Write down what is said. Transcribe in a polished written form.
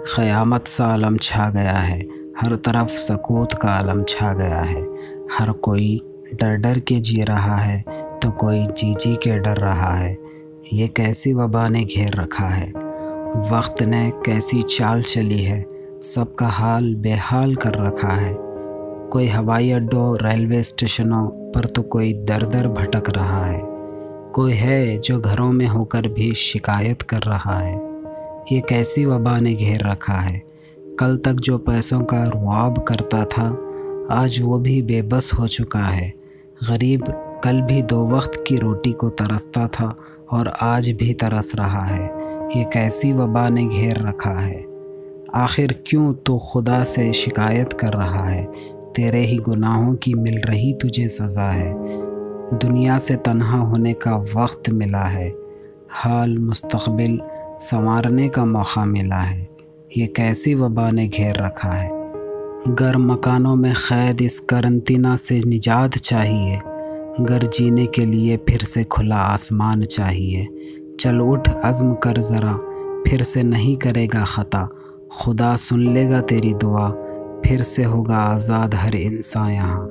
قیامت سا عالم چھا گیا ہے، ہر طرف سکوت کا عالم چھا گیا ہے۔ ہر کوئی ڈر ڈر کے جی رہا ہے تو کوئی جی جی کے ڈر رہا ہے۔ یہ کیسی وبا نے گھیر رکھا ہے، وقت نے کیسی چال چلی ہے، سب کا حال بے حال کر رکھا ہے۔ کوئی ہوائی اڈوں ریلوے اسٹیشنوں پر تو کوئی در در بھٹک رہا ہے، کوئی ہے جو گھروں میں ہو کر بھی شکایت کر رہا ہے۔ یہ کیسی وبا نے گھیر رکھا ہے، کل تک جو پیسوں کا رعاب کرتا تھا آج وہ بھی بے بس ہو چکا ہے۔ غریب کل بھی 2 وقت کی روٹی کو ترستا تھا اور آج بھی ترس رہا ہے۔ یہ کیسی وبا نے گھیر رکھا ہے۔ آخر کیوں تو خدا سے شکایت کر رہا ہے، تیرے ہی گناہوں کی مل رہی تجھے سزا ہے۔ دنیا سے تنہا ہونے کا وقت ملا ہے، حال مستقبل سنوارنے کا موقع ملا ہے۔ یہ کیسی وبا نے گھیر رکھا ہے۔ گر مکانوں میں قید اس قرنطینہ سے نجات چاہیے، گر جینے کے لیے پھر سے کھلا آسمان چاہیے۔ چل اٹھ عزم کر ذرا، پھر سے نہیں کرے گا خطا، خدا سن لے گا تیری دعا، پھر سے ہوگا آزاد ہر انسان یہاں۔